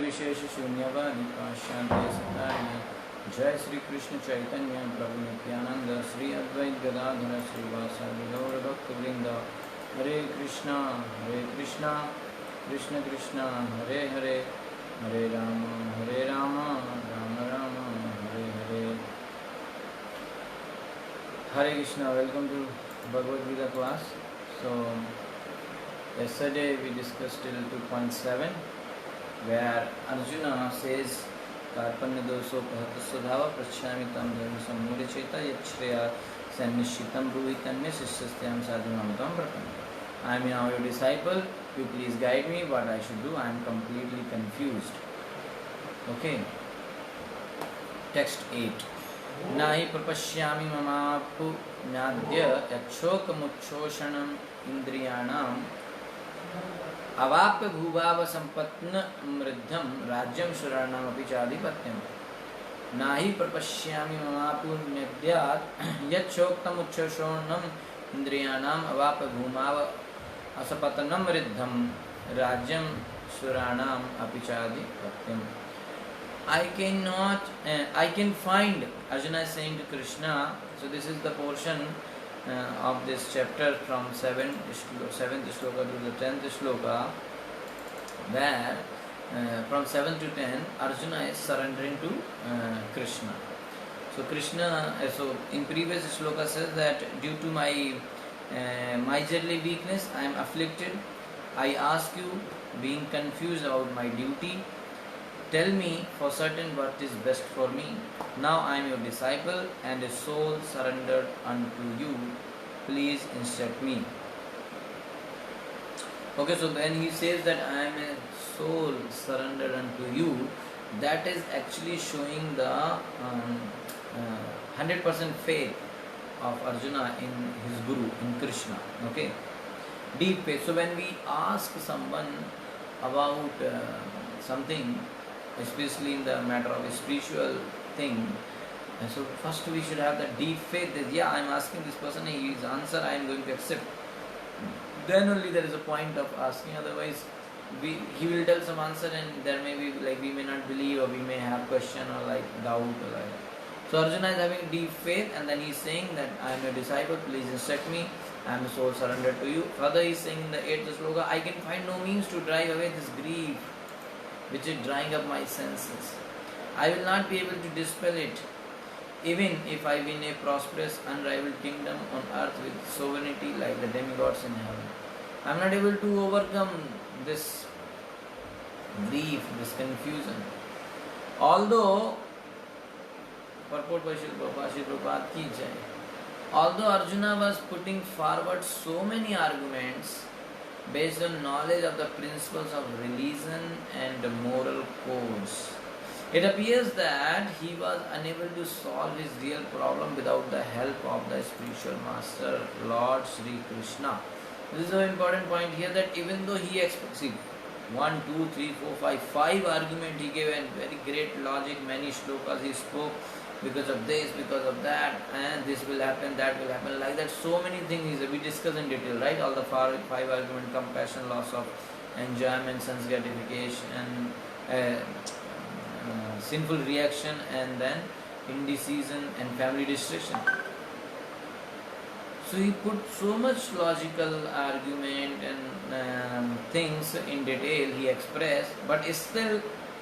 विशेष शून्यवादी पाश्चात्य सतारिणे जय श्री कृष्ण चैतन्य प्रभु नित्यानंद श्री अद्वैत गदाधर श्रीवासादि गौर भक्तवृंद हरे Krishna Krishna Krishna Hare Hare Hare Ram Ram Ram Hare Hare Hare Krishna. Welcome to Bhagavad Gita class. So yesterday we discussed till 2.7 where Arjuna says Karpanya doso pahatasvadhava prachyami tam dharma sammudya cheta yachreya sannishitam bruhitanya sisyastyam sadhunam tam prapanna. I am now your disciple. You please guide me what I should do. I am completely confused. Okay. Text 8. Nahi prapashyami mamapu nyadya yachokam indriyanam अवाप्य भूभाव संपत्न मृद्धम राज्यम सुराणाम अपि चाधिपत्यम नाहि प्रपश्यामि ममापुण्यद्यात् यच्छोक्तम उच्छोषणम इंद्रियाणाम अवाप्य भूमाव असपतनम मृद्धम राज्यम सुराणाम अपि चाधिपत्यम. I can find, Arjuna is saying to Krishna. So this is the portion of this chapter from 7th shloka to the 10th shloka, where from 7 to 10 Arjuna is surrendering to Krishna. So Krishna, so in previous shloka says that due to my miserly weakness I am afflicted. I ask you, being confused about my duty, tell me for certain what is best for me. Now I am your disciple and a soul surrendered unto you. Please instruct me. Okay, so when he says that I am a soul surrendered unto you, that is actually showing the 100% faith of Arjuna in his Guru, in Krishna. Okay, deep faith. So when we ask someone about something, especially in the matter of a spiritual thing, and so first we should have that deep faith that I am asking this person, his answer I am going to accept. Then only there is a point of asking. Otherwise he will tell some answer and there may be like we may not believe, or we may have question or like doubt or like that. So Arjuna is having deep faith, and then he is saying that I am your disciple, please instruct me, I am a soul surrendered to you. Further he is saying in the 8th sloka, I can find no means to drive away this grief which is drying up my senses. I will not be able to dispel it, even if I win a prosperous, unrivaled kingdom on earth with sovereignty like the demigods in heaven. I am not able to overcome this grief, this confusion. Although, purport by Srila Prabhupada ki jai, although Arjuna was putting forward so many arguments based on knowledge of the principles of religion and moral codes, it appears that he was unable to solve his real problem without the help of the spiritual master, Lord Sri Krishna. This is an important point here, that even though he expects 1, 2, 3, 4, 5 argument he gave, and very great logic, many shlokas he spoke, because of this, because of that, and this will happen, that will happen, like that. So many things we discuss in detail, right? All the 5 argument: compassion, loss of enjoyment, sense gratification, sinful reaction, and then indecision and family distraction. So he put so much logical argument and things in detail he expressed, but still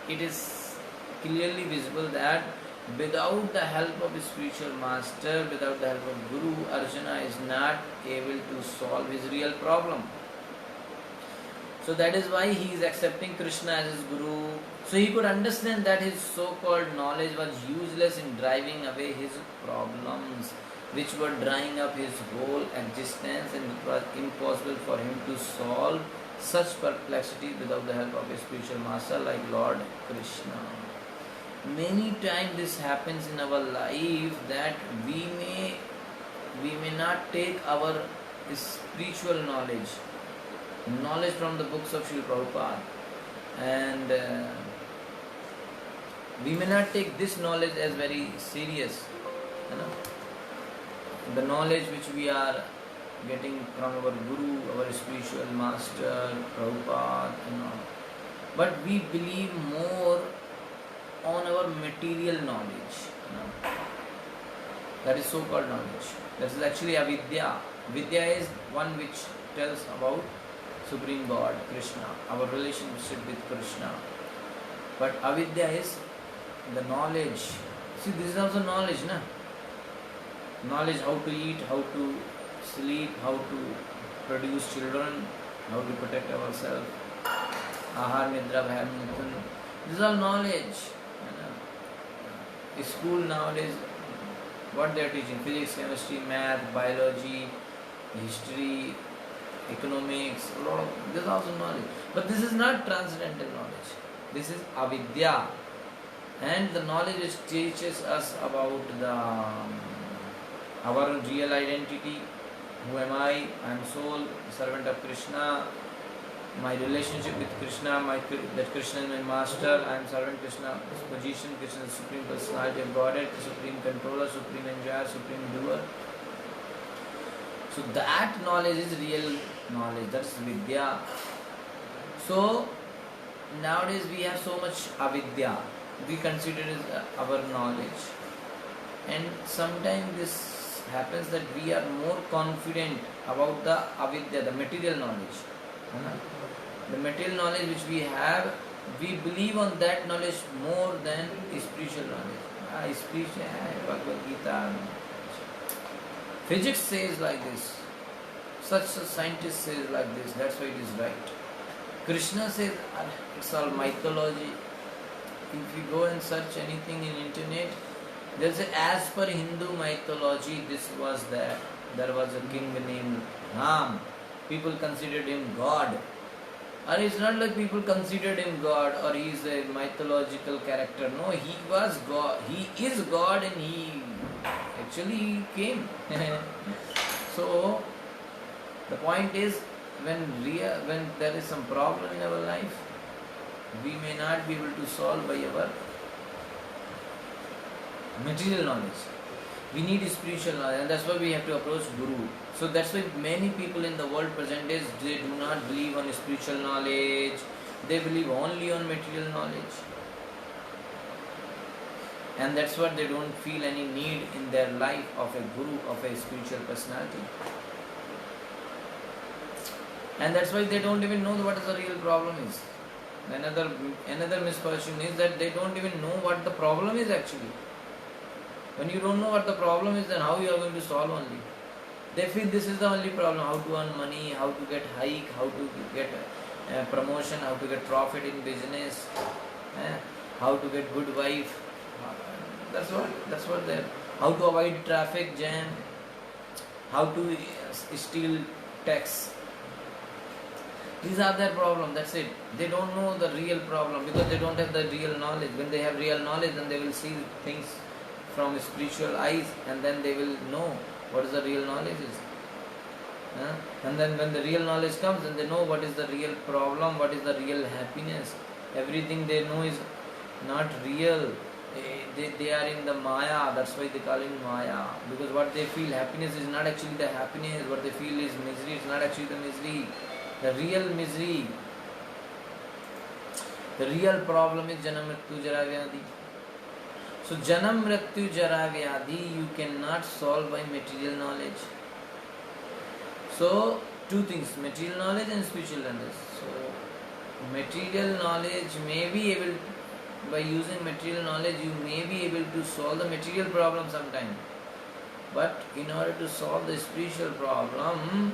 it is clearly visible that without the help of his spiritual master, without the help of Guru, Arjuna is not able to solve his real problem. So that is why he is accepting Krishna as his Guru. So he could understand that his so-called knowledge was useless in driving away his problems, which were drying up his whole existence, and it was impossible for him to solve such perplexity without the help of a spiritual master like Lord Krishna. Many times this happens in our life, that we may not take our spiritual knowledge from the books of Srila Prabhupada, and we may not take this knowledge as very serious. The knowledge which we are getting from our Guru, our spiritual master, Prabhupada, but we believe more on our material knowledge. That is so-called knowledge. That is actually avidya. Vidya is one which tells about Supreme God, Krishna, our relationship with Krishna. But avidya is the knowledge. See, this is also knowledge, na? Knowledge how to eat, how to sleep, how to produce children, how to protect ourselves. Ahar, Nidra, Bhayam, Mithun. This is all knowledge. School nowadays, what they are teaching? Physics, chemistry, math, biology, history, economics, a lot of this is also knowledge. But this is not transcendental knowledge. This is avidya. And the knowledge which teaches us about our real identity. Who am I? I am soul, servant of Krishna. My relationship with Krishna, that Krishna is my master, I am servant Krishna, his position, Krishna is the supreme personality of Godhead, the supreme controller, supreme enjoyer, supreme doer. So that knowledge is real knowledge, that's vidya. So nowadays we have so much avidya, we consider it as our knowledge. And sometimes this happens that we are more confident about the avidya, the material knowledge. The material knowledge which we have, we believe on that knowledge more than spiritual knowledge. Spiritual, Bhagavad Gita. Physics says like this. Such a scientist says like this. That's why it is right. Krishna says it's all mythology. If you go and search anything in internet, they'll say as per Hindu mythology, this was there. There was a king named Ram. People considered him God. And it's not like people considered him God or he is a mythological character. No, he was God. He is God and he actually came. So, the point is, when there is some problem in our life, we may not be able to solve by our material knowledge. We need spiritual knowledge, and that's why we have to approach Guru. So that's why many people in the world present days, they do not believe on spiritual knowledge. They believe only on material knowledge. And that's what they don't feel any need in their life of a Guru, of a spiritual personality. And that's why they don't even know what the real problem is. Another misfortune is that they don't even know what the problem is actually. When you don't know what the problem is, then how you are going to solve only? They feel this is the only problem, how to earn money, how to get hike, how to get promotion, how to get profit in business, how to get good wife. That's what they, how to avoid traffic jam, how to steal tax. These are their problem, that's it. They don't know the real problem because they don't have the real knowledge. When they have real knowledge, then they will see things from spiritual eyes, and then they will know what is the real knowledge is. And then when the real knowledge comes, then they know what is the real problem, what is the real happiness. Everything they know is not real. They are in the Maya, that's why they call it Maya. Because what they feel happiness is not actually the happiness, what they feel is misery, it's not actually the misery. The real misery, the real problem is Janam Mrityu Jara Vyadhi. So Janam Mrityu Jara Vyadhi you cannot solve by material knowledge. So two things, material knowledge and spiritual knowledge. So material knowledge may be able, by using material knowledge you may be able to solve the material problem sometime. But in order to solve the spiritual problem,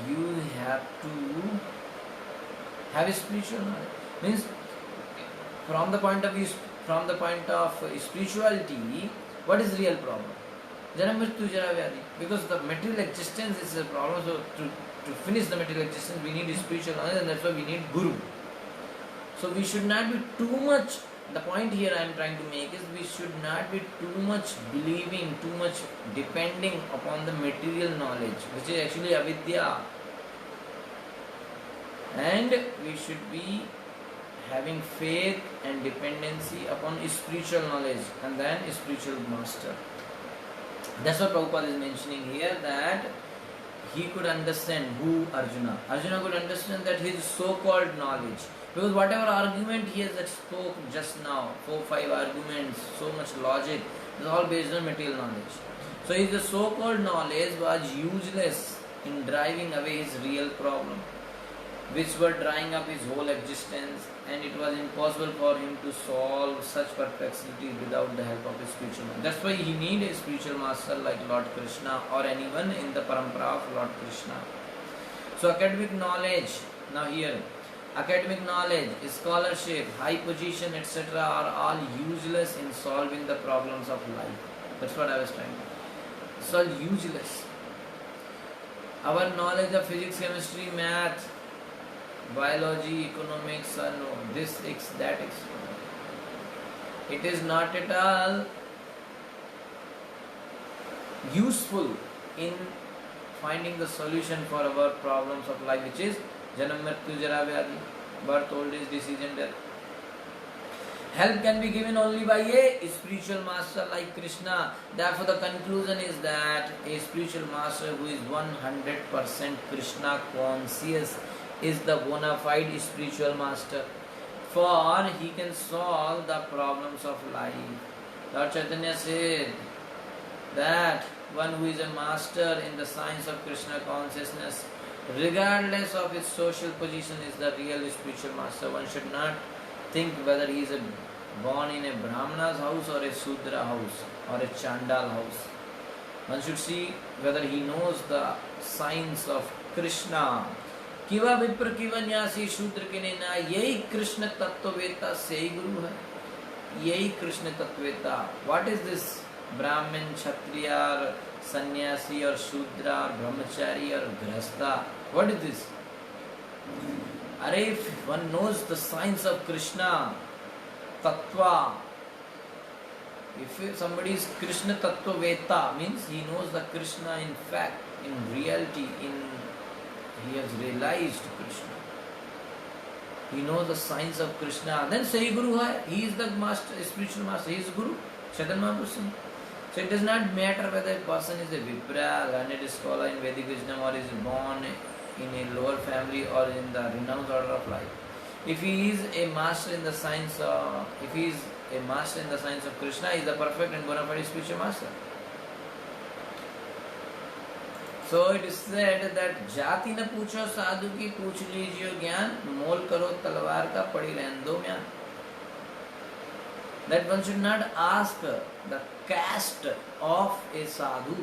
you have to have a spiritual knowledge. Means from the point of spirituality, what is real problem? Janam Mrityu Jara Vyadhi. Because the material existence is a problem, so to finish the material existence we need spiritual knowledge, and that's why we need Guru. So we should not be too much, the point here I am trying to make is we should not be too much believing, too much depending upon the material knowledge, which is actually avidya. And we should be having faith and dependency upon spiritual knowledge and then spiritual master. That's what Prabhupada is mentioning here, that he could understand who Arjuna. Arjuna could understand that his so-called knowledge, Because whatever argument he has spoke just now, 4-5 arguments, so much logic, is all based on material knowledge. So his so-called knowledge was useless in driving away his real problem, which were drying up his whole existence, and it was impossible for him to solve such perplexity without the help of a spiritual master. That's why he needed a spiritual master like Lord Krishna or anyone in the parampara of Lord Krishna. So academic knowledge, now here, academic knowledge, scholarship, high position, etc. are all useless in solving the problems of life. That's what I was trying to. It's all useless. Our knowledge of physics, chemistry, math, biology, economics, no, this X, that X. It is not at all useful in finding the solution for our problems of life, which is Janam Mrityu Jara Vyadhi, birth, old age, disease and death. Help can be given only by a spiritual master like Krishna. Therefore, the conclusion is that a spiritual master who is 100% Krishna conscious is the bona fide spiritual master, for he can solve the problems of life. Lord Chaitanya said that one who is a master in the science of Krishna consciousness, regardless of his social position, is the real spiritual master. One should not think whether he is born in a Brahmana's house or a Sudra house or a Chandal house. One should see whether he knows the science of Krishna. किवा विप्र किवा न्यासी शूद्र के ना, यही कृष्ण तत्ववेता से ही गुरु है, यही कृष्ण तत्ववेता. What is this Brahmin, Kshatriya, sannyasi और शूद्र और ब्रह्मचारी और गृहस्था? What is this? अरे if one knows the science of Krishna tattva, if somebody is Krishna Tattvaveta, means he knows the Krishna in fact, in reality, he has realized Krishna. He knows the science of Krishna. Then Sahi Guru hai. He is the master, spiritual master. He is Guru. Chaitanya Mahaprabhu. So it does not matter whether a person is a Vipra, learned scholar in Vedic wisdom, or is born in a lower family or in the renounced order of life. If he is a master in the science of, Krishna, he is the perfect and bona fide spiritual master. So it is said that जाति न पूछो साधु की, पूछ लीजिए ज्ञान, मोल करो तलवार का, पड़ी रहने दो म्यान. That one should not ask the caste of a sadhu,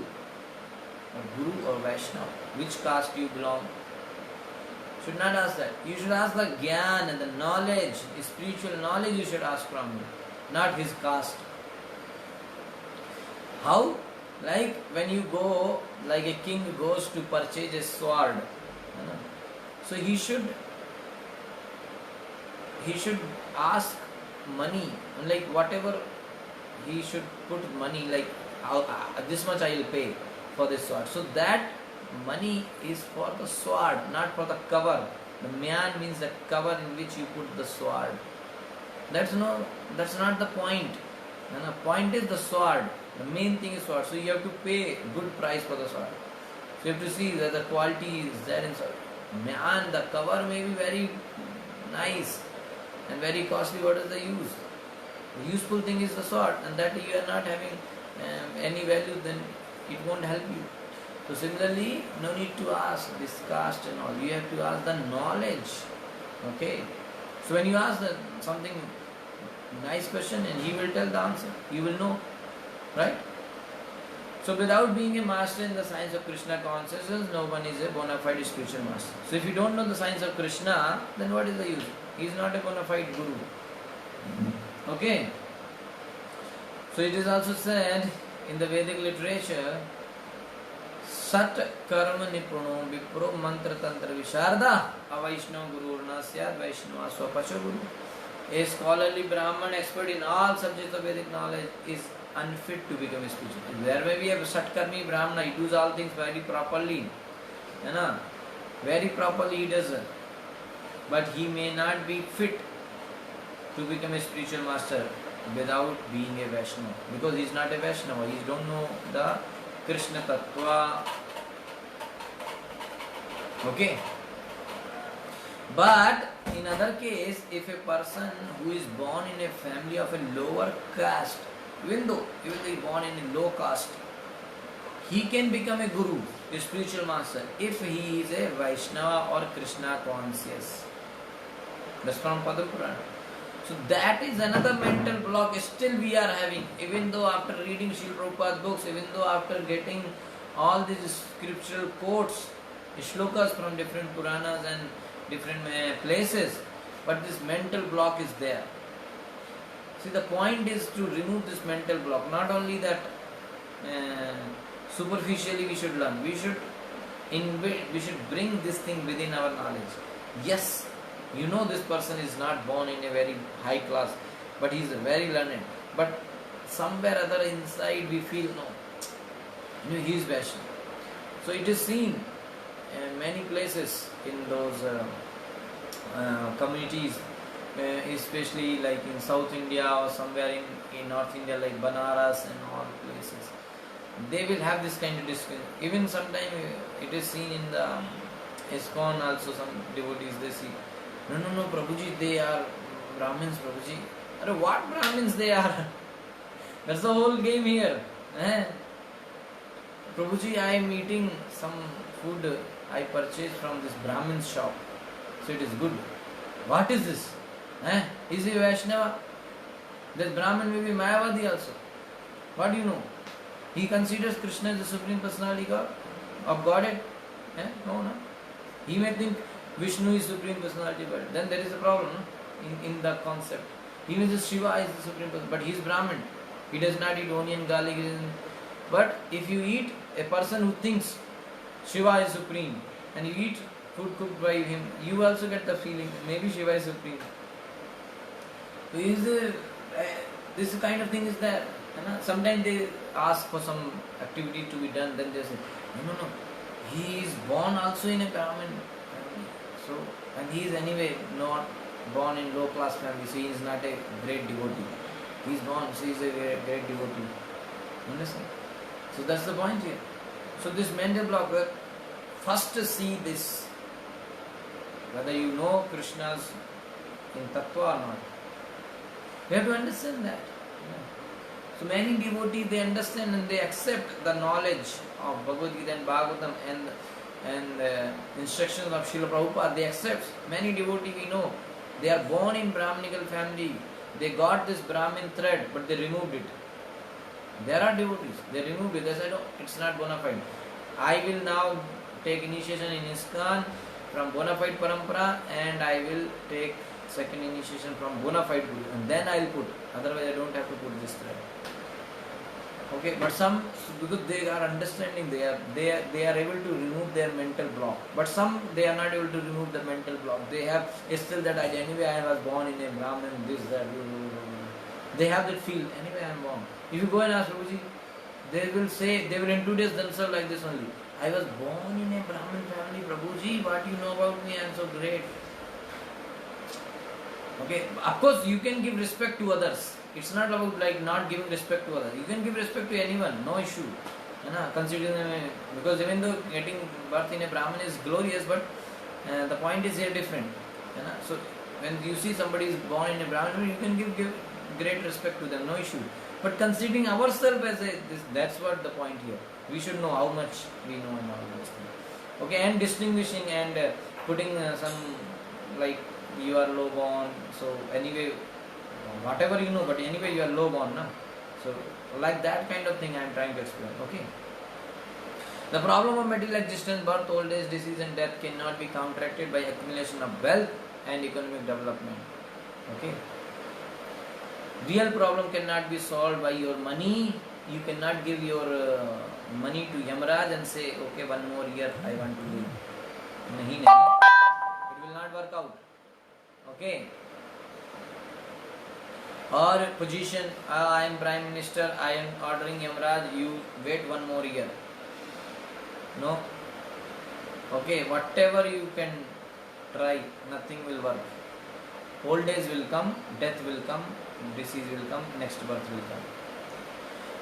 or guru or Vaishnava, which caste you belong. Should not ask that. You should ask the gyan and the knowledge, spiritual knowledge you should ask from him, not his caste. How? Like when you go, like a king goes to purchase a sword, so he should ask money, like whatever he should put money, like this much I will pay for this sword. So that money is for the sword, not for the cover. The myan means the cover in which you put the sword. That's not the point. The point is the sword. The main thing is sword. So you have to pay good price for the sword. So you have to see that the quality is there in sword. Myan, the cover may be very nice and very costly. What is the use? The useful thing is the sword, and that you are not having any value, then it won't help you. So similarly, no need to ask this caste and all. You have to ask the knowledge. Okay. So when you ask something nice question, and he will tell the answer, you will know, right? So without being a master in the science of Krishna consciousness, no one is a bona fide spiritual master. So if you don't know the science of Krishna, then what is the use? He is not a bona fide guru. Okay. So it is also said in the Vedic literature, Sat karma nipuno vipro mantra tantra visharda avaishno guru urna syad vaishno swapacha guru. A scholarly Brahman expert in all subjects of Vedic knowledge is unfit to become a spiritual. There may be a Satkarmi Brahmana, he does all things very properly. Very properly he does it. But he may not be fit to become a spiritual master without being a Vaishnava. Because he is not a Vaishnava, he don't know the Krishna Tattva. Okay. But in other case, if a person who is born in a family of a lower caste, even though he born in a low caste, he can become a guru, a spiritual master, if he is a Vaishnava or Krishna conscious. That's from Padma Purana. So that is another mental block still we are having, even though after reading Srila Prabhupada's books, even though after getting all these scriptural quotes, shlokas from different Puranas and different places, but this mental block is there. See, the point is to remove this mental block. Not only that superficially we should learn, we should bring this thing within our knowledge. Yes, you know this person is not born in a very high class, but he is very learned. But somewhere other inside we feel no, he is Vaishnav. So it is seen in many places in those communities, especially like in South India or somewhere in North India, like Banaras and all places. They will have this kind of discussion. Even sometimes it is seen in the ISKCON also, some devotees they see, no, Prabhuji, they are Brahmins, Prabhuji. What Brahmins they are? That's the whole game here. Prabhuji, I am eating some food I purchased from this Brahmin shop, so it is good. What is this? Is he Vaishnava? That Brahmin may be Mayavadi also. What do you know? He considers Krishna as the Supreme Personality of Godhead. No. He may think Vishnu is Supreme Personality, but then there is a problem in the concept. He may say Shiva is the Supreme Personality, but he is Brahmin. He does not eat onion, garlic. But if you eat a person who thinks Shiva is Supreme and you eat food cooked by him, you also get the feeling maybe Shiva is Supreme. So this kind of thing is there. Sometimes they ask for some activity to be done, then they say, no, he is born also in a Brahmin family. So, and he is anyway not born in low class family, so he is not a great devotee. He is born, so he is a great devotee. Understand? So that's the point here. So this mental block, first see this, whether you know Krishna's in Tattva or not. You have to understand that. So many devotees, they understand and they accept the knowledge of Bhagavad Gita and Bhagavatam and the instructions of Srila Prabhupada. They accept. Many devotees we know, they are born in Brahminical family. They got this Brahmin thread, but they removed it. There are devotees, they removed it. They said, oh, it's not bona fide. I will now take initiation in ISKCON from bona fide parampara, and I will take second initiation from bona fide guru, and then I will put. Otherwise, I don't have to put this thread. Okay, but some, because they are understanding, they are able to remove their mental block. But some, they are not able to remove the mental block. They have still that idea. Anyway, I was born in a Brahmin, this, that. They have that feel. Anyway, I am born. If you go and ask Prabhuji, they will say, they will introduce themselves like this only. I was born in a Brahmin family, Prabhuji. What you know about me? I am so great. Okay, of course you can give respect to others. It's not about like not giving respect to others. You can give respect to anyone, no issue. Considering them, because even though getting birth in a Brahmin is glorious, but the point is here different. So when you see somebody is born in a Brahmin, you can give great respect to them, no issue. But considering ourselves as that's what the point here. We should know how much we know and all those things. Okay, and distinguishing and putting some like you are low born, so anyway, whatever you know, but anyway you are low born, na? So like that kind of thing I am trying to explain. Okay. The problem of material existence, birth, old age, disease and death cannot be counteracted by accumulation of wealth and economic development. Okay. Real problem cannot be solved by your money. You cannot give your money to Yamaraj and say, okay, one more year I want to live. Nahi. It will not work out. Okay. Or position, I am Prime Minister, I am ordering Yamaraj, you wait one more year. No. Okay, whatever you can try, nothing will work. Old age will come, death will come, disease will come, next birth will come.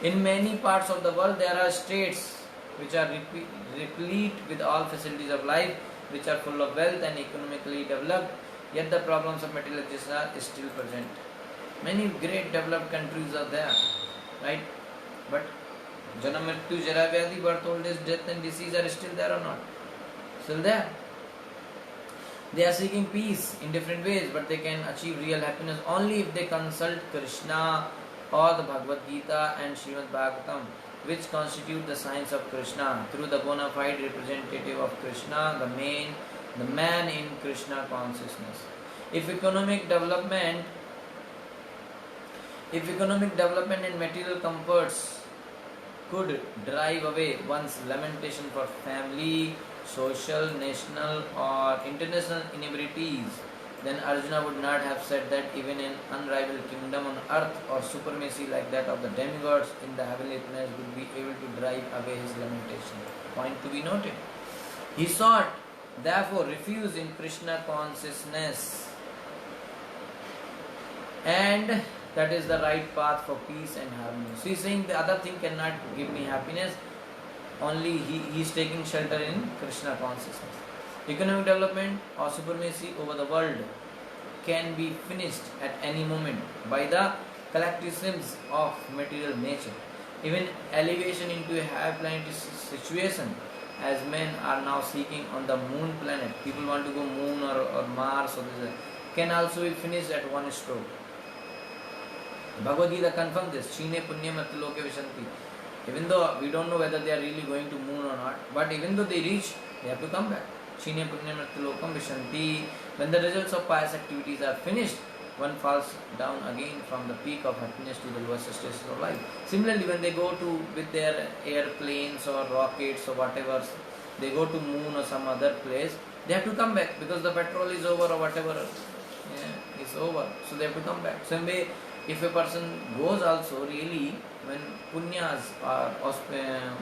In many parts of the world, there are states which are replete with all facilities of life, which are full of wealth and economically developed, yet the problems of material existence are still present. Many great developed countries are there, right? But Janam Mrityu Jara Vyadhi, birth, old age, death and disease are still there or not? Still there. They are seeking peace in different ways, but they can achieve real happiness only if they consult Krishna or the Bhagavad Gita and Srimad Bhagavatam, which constitute the science of Krishna, through the bona fide representative of Krishna, the man in Krishna consciousness. If economic development and material comforts could drive away one's lamentation for family, social, national or international inabilities, then Arjuna would not have said that even an unrivaled kingdom on earth or supremacy like that of the demigods in the heavenly planets would be able to drive away his lamentation. Point to be noted. He sought, therefore, refuge in Krishna consciousness, and that is the right path for peace and harmony. So he is saying the other thing cannot give me happiness, only he is taking shelter in Krishna consciousness. Economic development or supremacy over the world can be finished at any moment by the collectivisms of material nature. Even elevation into a higher planetary situation, as men are now seeking on the moon planet, people want to go moon or Mars or this, can also be finished at one stroke. Bhagavad Gita confirms this. Chine punyam loke vishanti. Even though we don't know whether they are really going to moon or not, but even though they reach, they have to come back. Chine punyam lokam vishanti. When the results of pious activities are finished, one falls down again from the peak of happiness to the lowest stages of life. Similarly, when they go to with their airplanes or rockets or whatever, they go to moon or some other place, they have to come back because the petrol is over or whatever is over. So they have to come back. Same way, if a person goes also really when punyas are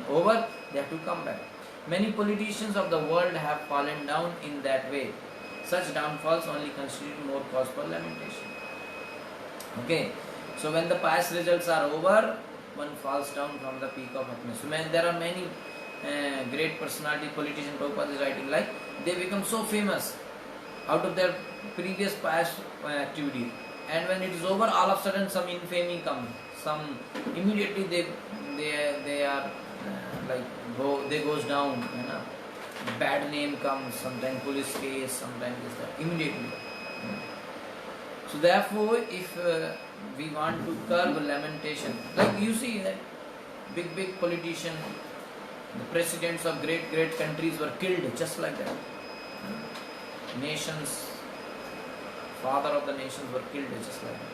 over, they have to come back. Many politicians of the world have fallen down in that way. Such downfalls only constitute more cause for lamentation. Okay, so when the past results are over, one falls down from the peak of happiness. So there are many great personality, politicians, Prabhupada is writing like, they become so famous out of their previous past activity. And when it is over, all of a sudden some infamy comes. Some immediately they are they goes down. You know, bad name comes. Sometimes police case. Sometimes this that immediately. So therefore, if we want to curb lamentation, like you see that big politician, the presidents of great countries were killed just like that. Nations. Father of the nations were killed just like that.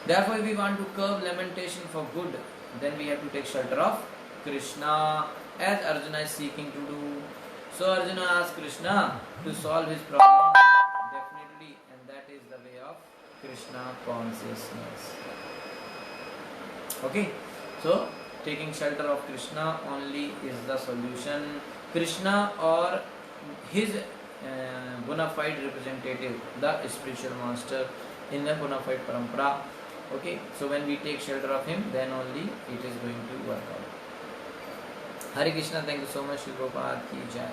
Therefore, if we want to curb lamentation for good, then we have to take shelter of Krishna, as Arjuna is seeking to do. So Arjuna asks Krishna to solve his problem definitely, and that is the way of Krishna consciousness. Okay, so taking shelter of Krishna only is the solution. Krishna or his bona fide representative, the spiritual master in the bona fide parampara. Okay, so when we take shelter of him, then only it is going to work out. Hare Krishna, thank you so much, Shri Prabhupada ki jai.